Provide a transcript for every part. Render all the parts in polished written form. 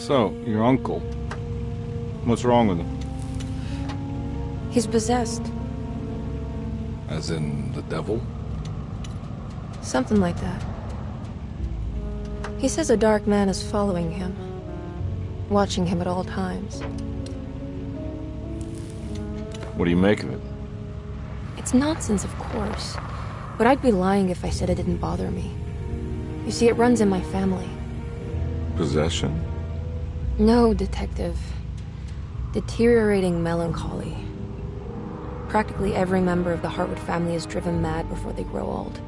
So, your uncle. What's wrong with him? He's possessed. As in the devil? Something like that. He says a dark man is following him, watching him at all times. What do you make of it? It's nonsense, of course. But I'd be lying if I said it didn't bother me. You see, it runs in my family. Possession? No, Detective. Deteriorating melancholy. Practically every member of the Hartwood family is driven mad before they grow old.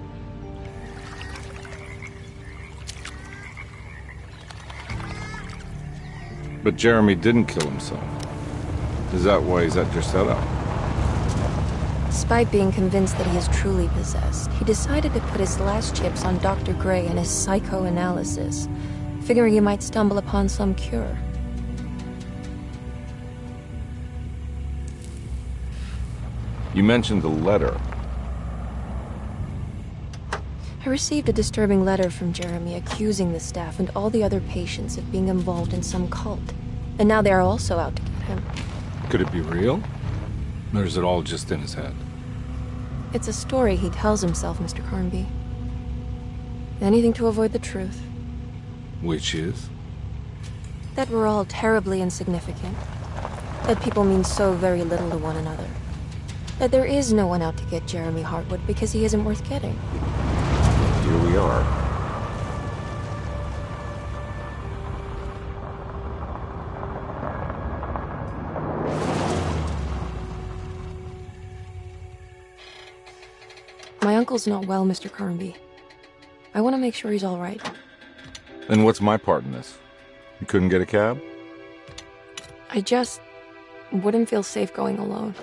But Jeremy didn't kill himself. Is that why he's at your setup? Despite being convinced that he is truly possessed, he decided to put his last chips on Dr. Gray and his psychoanalysis, figuring he might stumble upon some cure. You mentioned the letter. I received a disturbing letter from Jeremy accusing the staff and all the other patients of being involved in some cult. And now they are also out to get him. Could it be real? Or is it all just in his head? It's a story he tells himself, Mr. Carnby. Anything to avoid the truth. Which is? That we're all terribly insignificant. That people mean so very little to one another. That there is no one out to get Jeremy Hartwood because he isn't worth getting. Here we are. My uncle's not well, Mr. Carnby. I want to make sure he's all right. And what's my part in this? You couldn't get a cab? I just wouldn't feel safe going alone.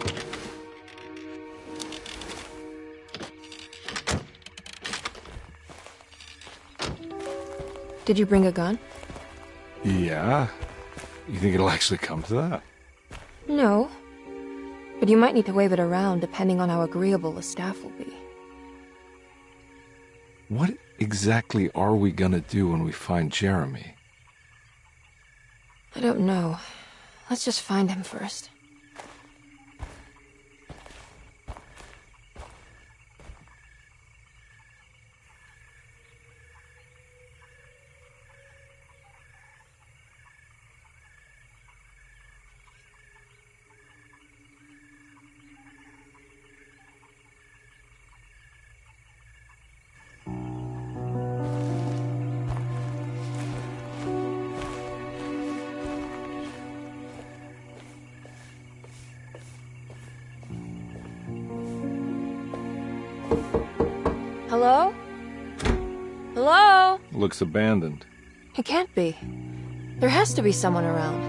Did you bring a gun? Yeah. You think it'll actually come to that? No. But you might need to wave it around depending on how agreeable the staff will be. What exactly are we gonna do when we find Jeremy? I don't know. Let's just find him first. Hello? Hello? Looks abandoned. It can't be. There has to be someone around.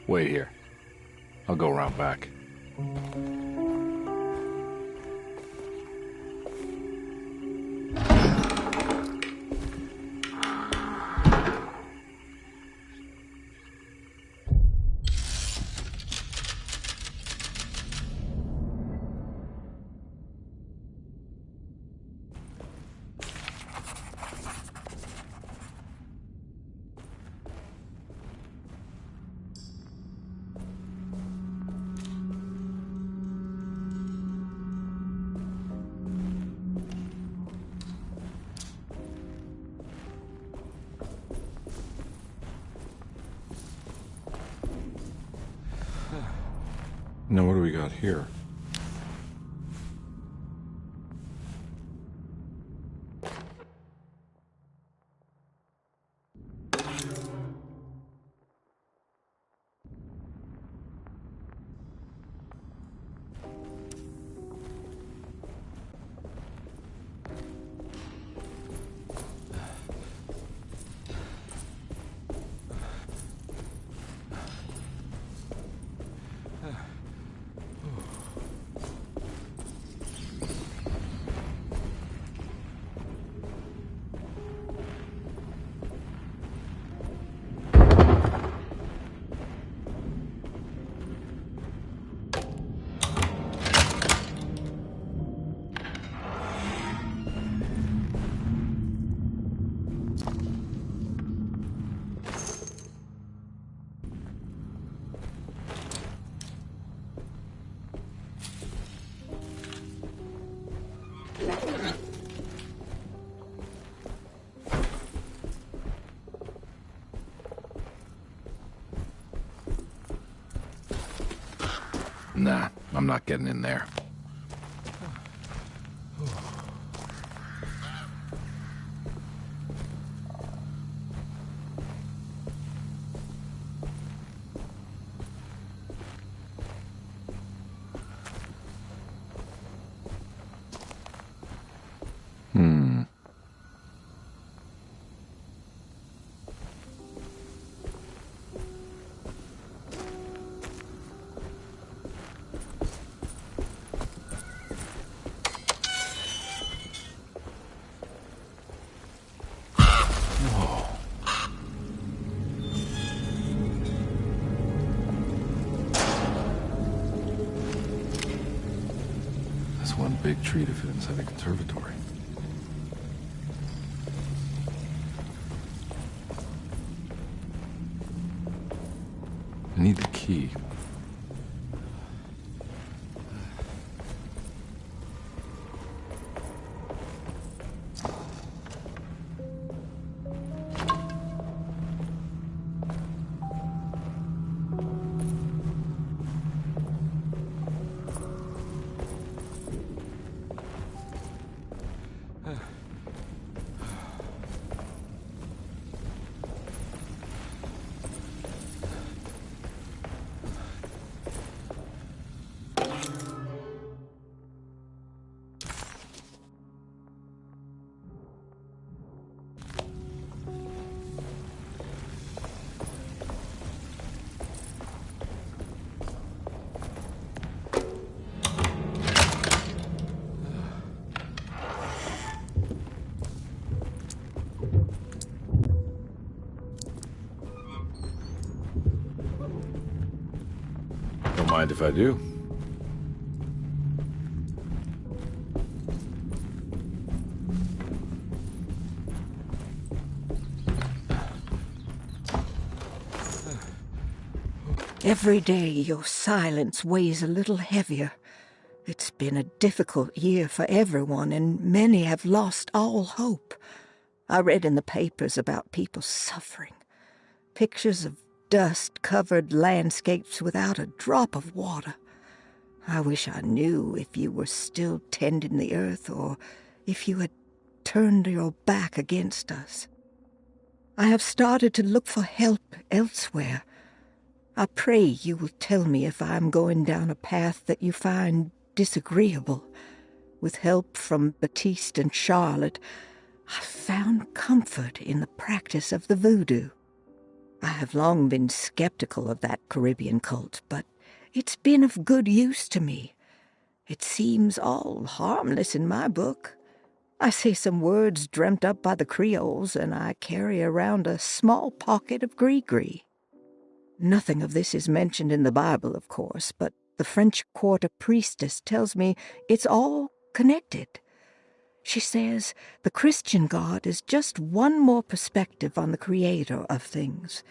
Wait here. I'll go around back. Now what do we got here? Nah, I'm not getting in there. That's one big tree to fit inside a conservatory. I need the key. Don't mind if I do. Every day your silence weighs a little heavier. It's been a difficult year for everyone, and many have lost all hope. I read in the papers about people suffering. Pictures of dust-covered landscapes without a drop of water. I wish I knew if you were still tending the earth or if you had turned your back against us. I have started to look for help elsewhere. I pray you will tell me if I am going down a path that you find disagreeable. With help from Baptiste and Charlotte, I found comfort in the practice of the voodoo. I have long been skeptical of that Caribbean cult, but it's been of good use to me. It seems all harmless in my book. I say some words dreamt up by the Creoles, and I carry around a small pocket of gree-gree. Nothing of this is mentioned in the Bible, of course, but the French Quarter priestess tells me it's all connected. She says the Christian God is just one more perspective on the creator of things.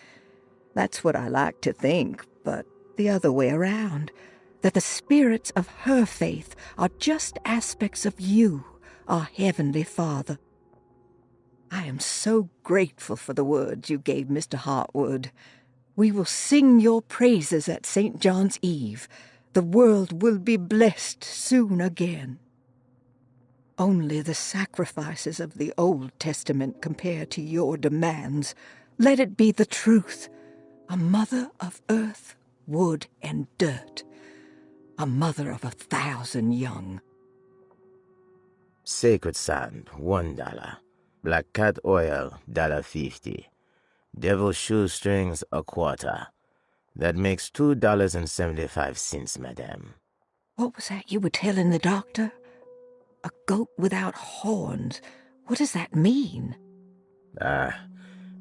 That's what I like to think, but the other way around, that the spirits of her faith are just aspects of you, our Heavenly Father. I am so grateful for the words you gave Mr. Hartwood. We will sing your praises at St. John's Eve. The world will be blessed soon again. Only the sacrifices of the Old Testament compare to your demands. Let it be the truth. A mother of earth, wood, and dirt. A mother of 1,000 young. Sacred sand, $1. Black cat oil, $1.50. Devil shoestrings, a quarter. That makes $2.75, madame. What was that you were telling the doctor? A goat without horns. What does that mean?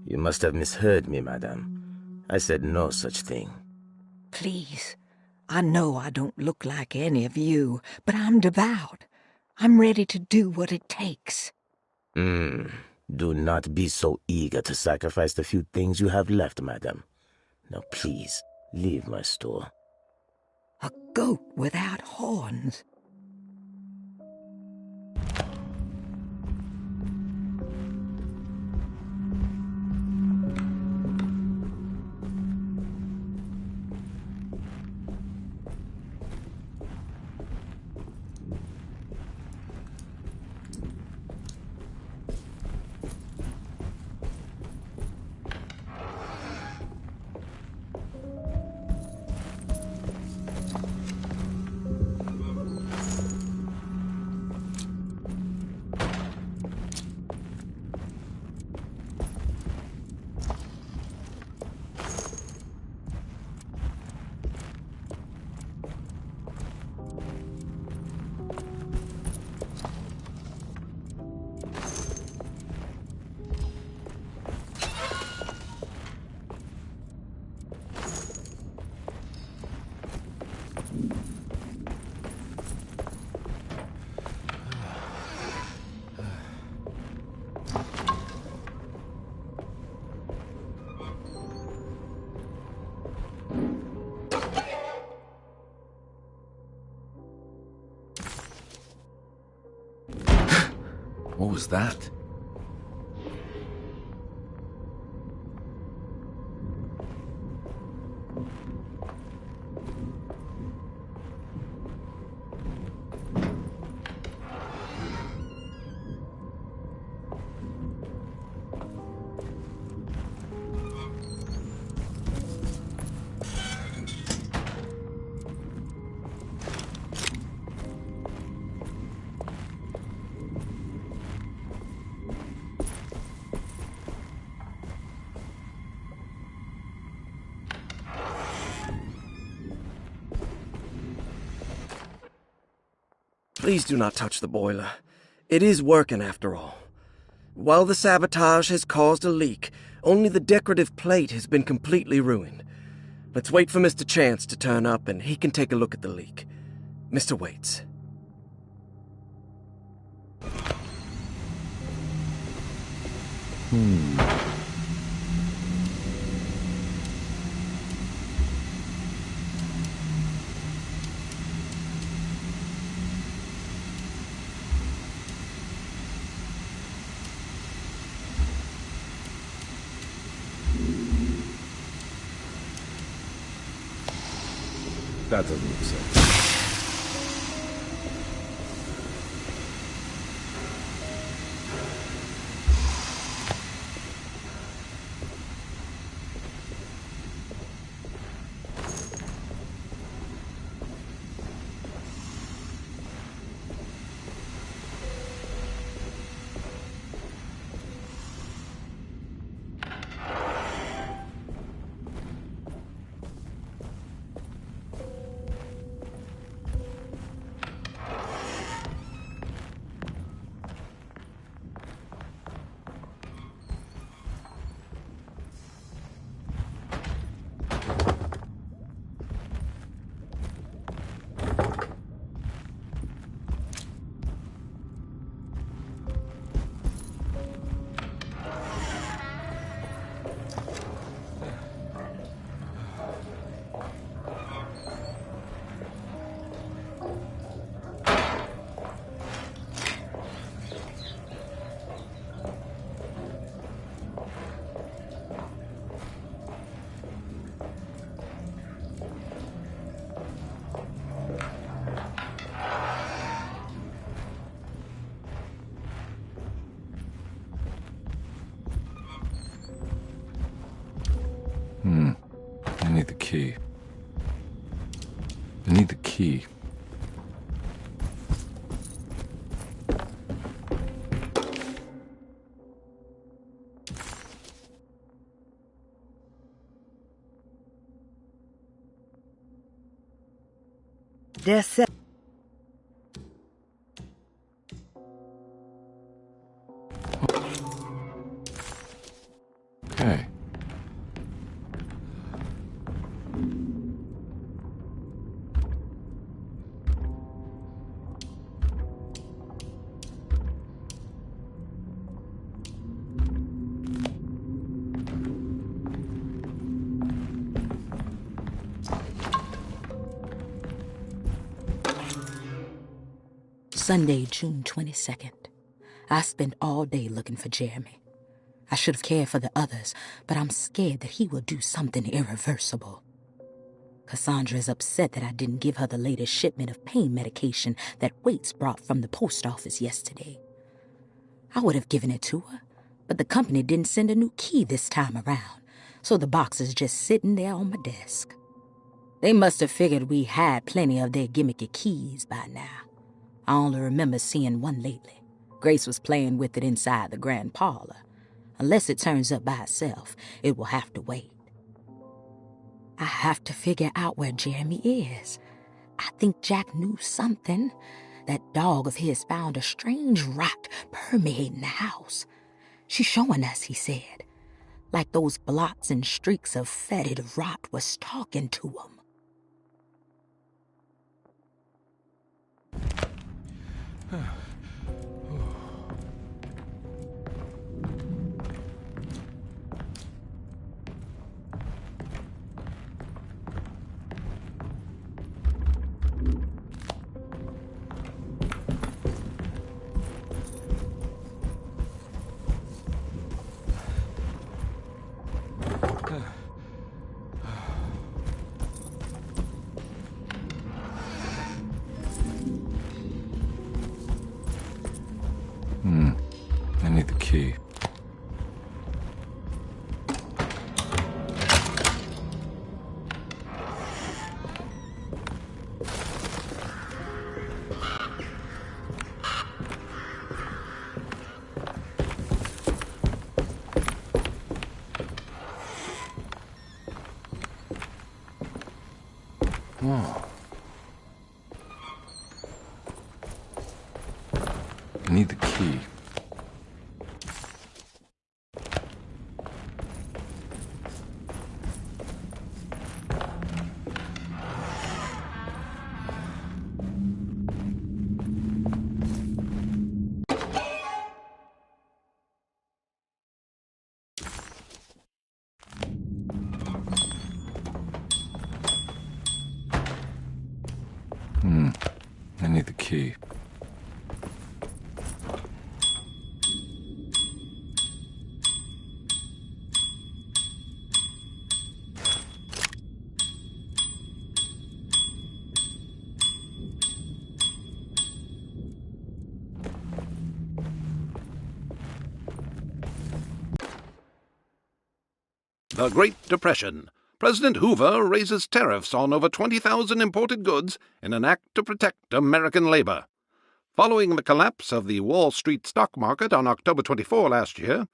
You must have misheard me, madame. I said no such thing. Please, I know I don't look like any of you, but I'm devout. I'm ready to do what it takes. Do not be so eager to sacrifice the few things you have left, madam. Now please, leave my store. A goat without horns. What was that? Please do not touch the boiler. It is working after all. While the sabotage has caused a leak, only the decorative plate has been completely ruined. Let's wait for Mr. Chance to turn up and he can take a look at the leak. Mr. Waits. That doesn't make sense. I need the key. I need the key. That's it. Okay. Sunday, June 22nd. I spent all day looking for Jeremy. I should have cared for the others, but I'm scared that he will do something irreversible. Cassandra is upset that I didn't give her the latest shipment of pain medication that Waits brought from the post office yesterday. I would have given it to her, but the company didn't send a new key this time around, so the box is just sitting there on my desk. They must have figured we had plenty of their gimmicky keys by now. I only remember seeing one lately. Grace was playing with it inside the grand parlor. Unless it turns up by itself, it will have to wait. I have to figure out where Jeremy is. I think Jack knew something. That dog of his found a strange rot permeating the house. She's showing us, he said. Like those blots and streaks of fetid rot was talking to him. Oh. I need the key. I need the key. The Great Depression. President Hoover raises tariffs on over 20,000 imported goods in an act to protect American labor. Following the collapse of the Wall Street stock market on October 24 last year,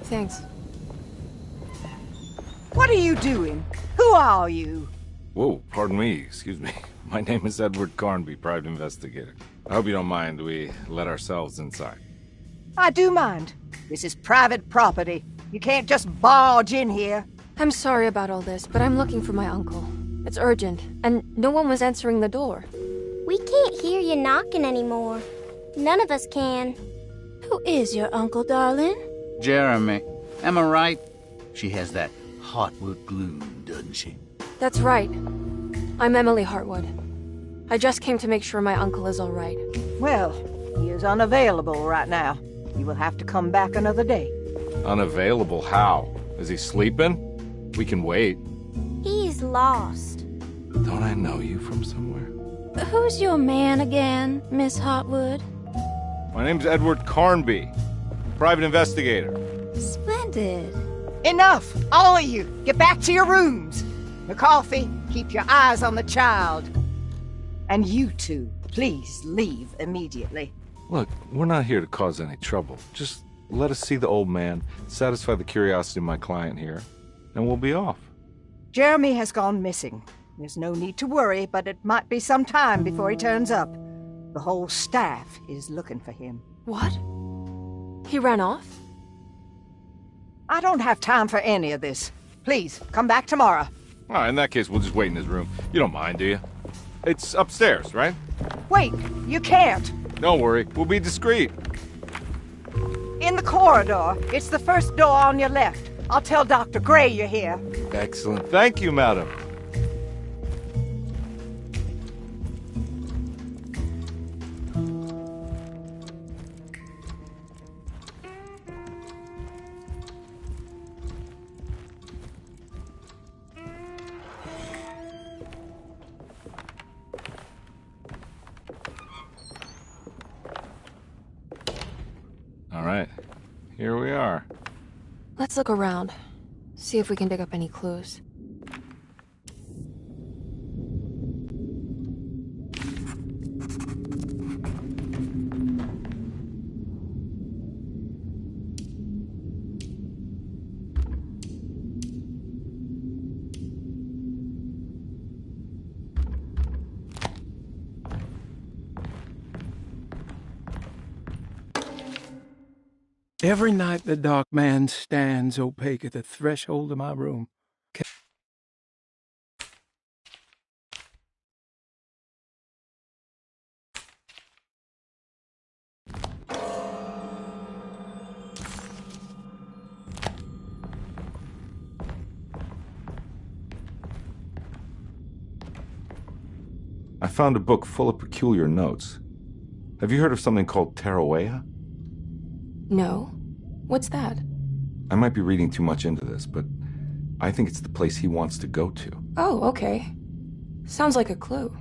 Thanks. What are you doing? Who are you? Whoa, pardon me, excuse me. My name is Edward Carnby, private investigator. I hope you don't mind we let ourselves inside. I do mind. This is private property. You can't just barge in here. I'm sorry about all this, but I'm looking for my uncle. It's urgent, and no one was answering the door. We can't hear you knocking anymore. None of us can. Who is your uncle, darling? Jeremy. Am I right? She has that Hartwood glue, doesn't she? That's right. I'm Emily Hartwood. I just came to make sure my uncle is all right. Well, he is unavailable right now. You will have to come back another day. Unavailable how? Is he sleeping? We can wait. He's lost. Don't I know you from somewhere? Who's your man again, Miss Hartwood? My name's Edward Carnby, private investigator. Splendid. Enough! All of you! Get back to your rooms! McCarthy, keep your eyes on the child. And you two, please leave immediately. Look, we're not here to cause any trouble. Just let us see the old man, satisfy the curiosity of my client here, and we'll be off. Jeremy has gone missing. There's no need to worry, but it might be some time before he turns up. The whole staff is looking for him. What? He ran off? I don't have time for any of this. Please, come back tomorrow. All right, in that case, we'll just wait in his room. You don't mind, do you? It's upstairs, right? Wait, you can't. Don't worry, we'll be discreet. In the corridor. It's the first door on your left. I'll tell Dr. Gray you're here. Excellent. Thank you, madam. All right, here we are. Let's look around. See if we can dig up any clues. Every night the dark man stands opaque at the threshold of my room. I found a book full of peculiar notes. Have you heard of something called Tarawea? No. What's that? I might be reading too much into this, but I think it's the place he wants to go to. Oh, okay. Sounds like a clue.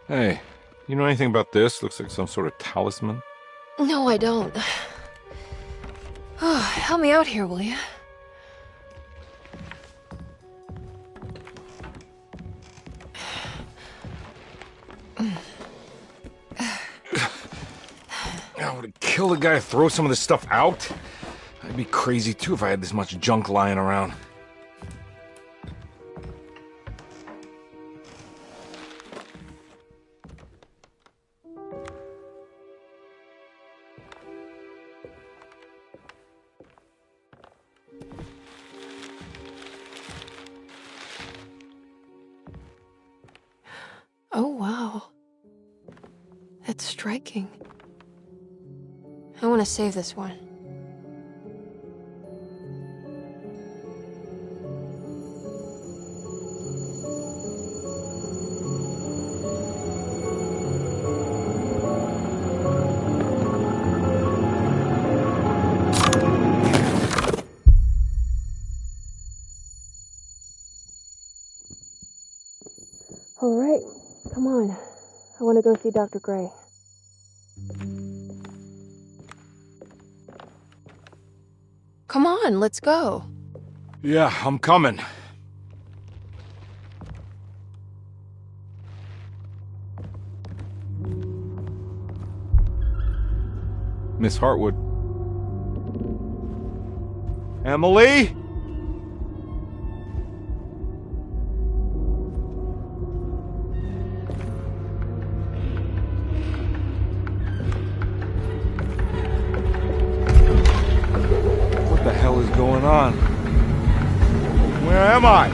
Hey, you know anything about this? Looks like some sort of talisman. No, I don't. Oh, help me out here, will you? I would kill the guy to throw some of this stuff out. I'd be crazy too if I had this much junk lying around. Oh, wow. That's striking. I want to save this one. All right, come on. I want to go see Dr. Gray. Come on, let's go. Yeah, I'm coming. Miss Hartwood. Emily? What the hell is going on? Where am I?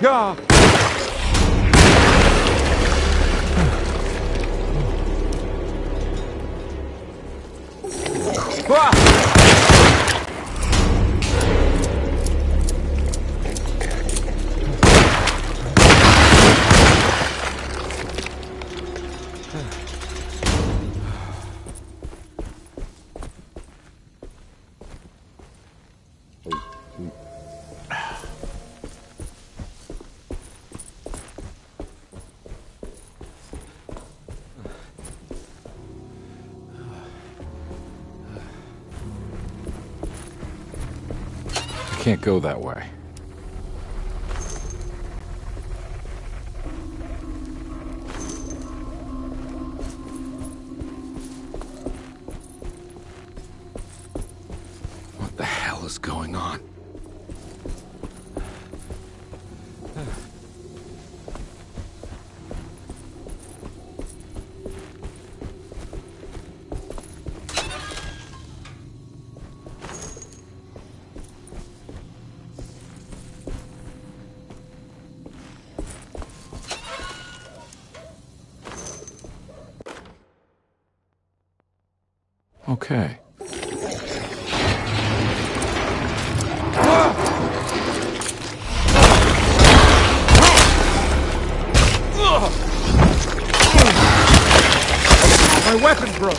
Yeah. Can't go that way. What the hell is going on? Okay. My weapon broke.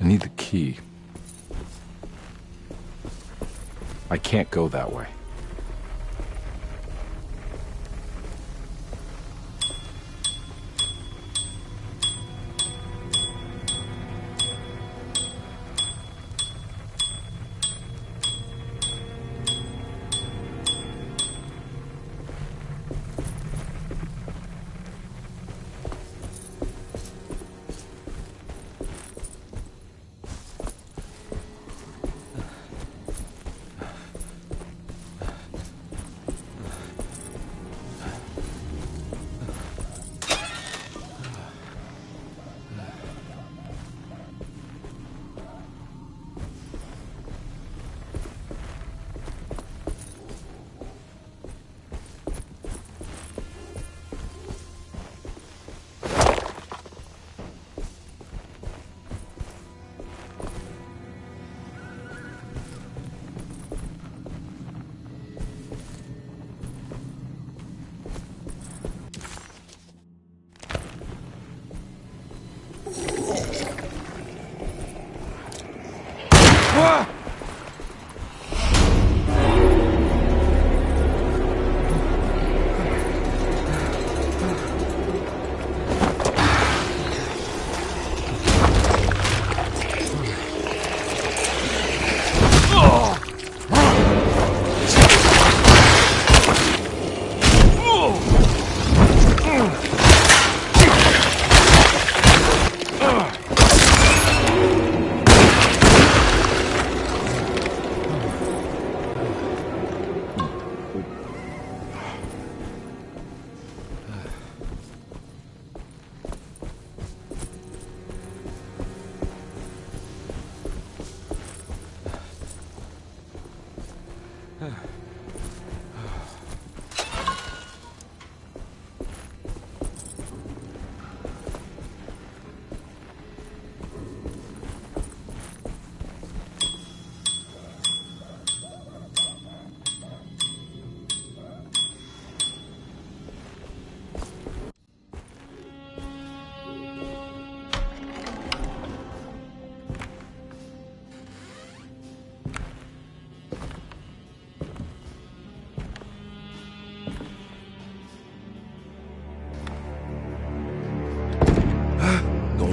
I need the key. I can't go that way.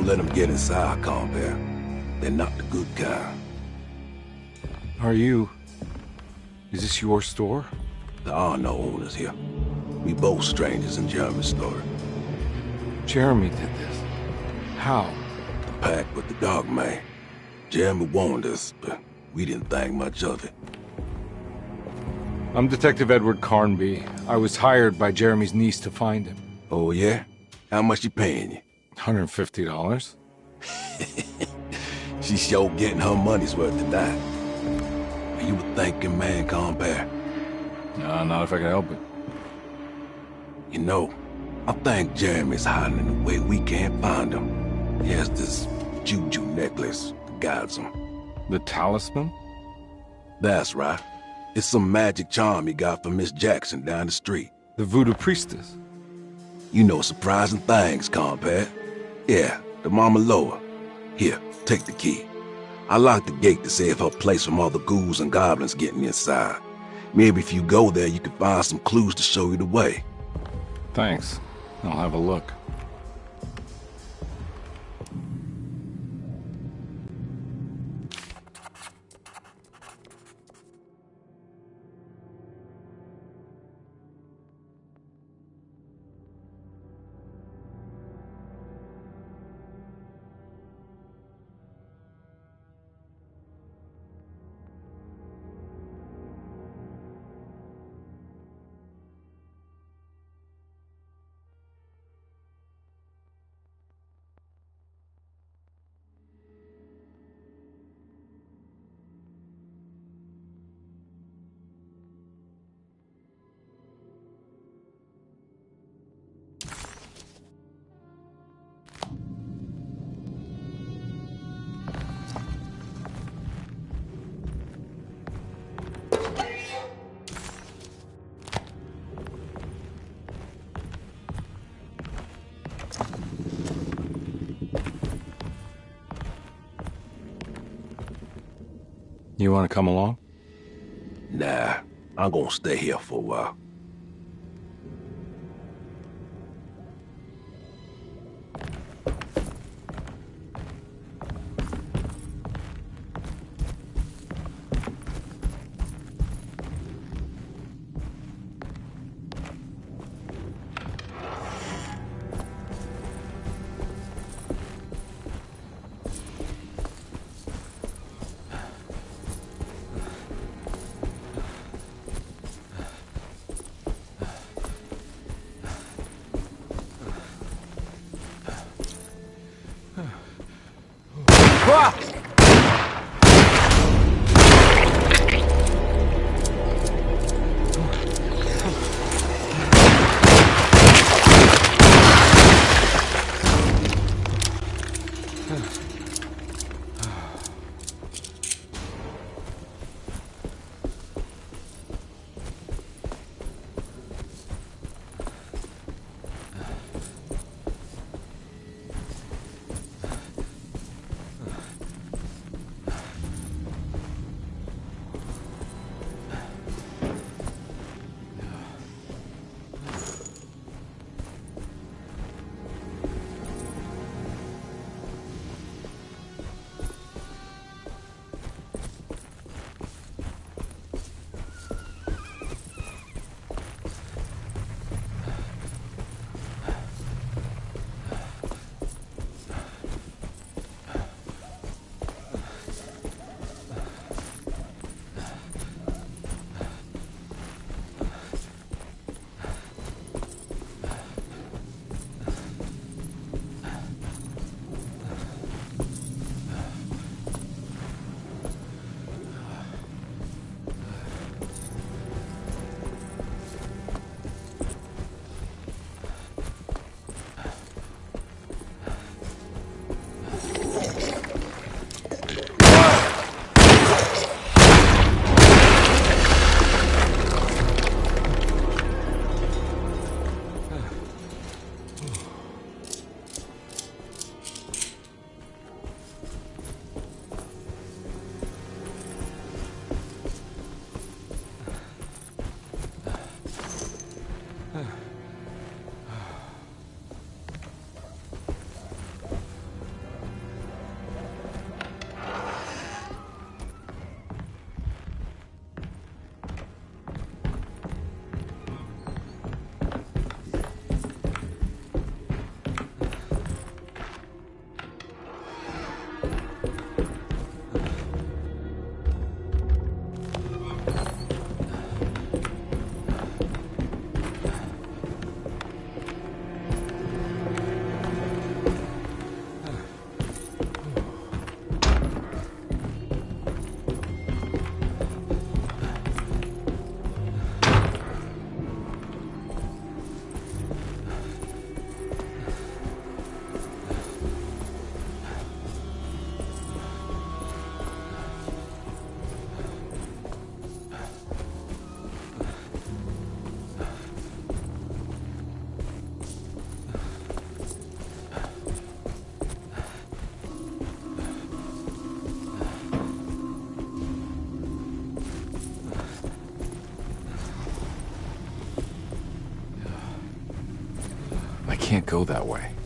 Let them get inside, compare. They're not the good kind. Are you... Is this your store? There are no owners here. We both strangers in Jeremy's story. Jeremy did this. How? The pact with the dog man. Jeremy warned us, but we didn't think much of it. I'm Detective Edward Carnby. I was hired by Jeremy's niece to find him. Oh, yeah? How much she paying you? $150. She's sure getting her money's worth tonight. Are you a thinking man, compare? No, not if I can help it. You know, I think Jeremy's hiding in a way we can't find him. He has this juju necklace that guides him. The talisman? That's right. It's some magic charm he got from Miss Jackson down the street. The voodoo priestess? You know surprising things, compare. Yeah, the Mama Loa. Here, take the key. I locked the gate to save her place from all the ghouls and goblins getting inside. Maybe if you go there, you can find some clues to show you the way. Thanks. I'll have a look. You want to come along? Nah, I'm gonna stay here for a while. go that way.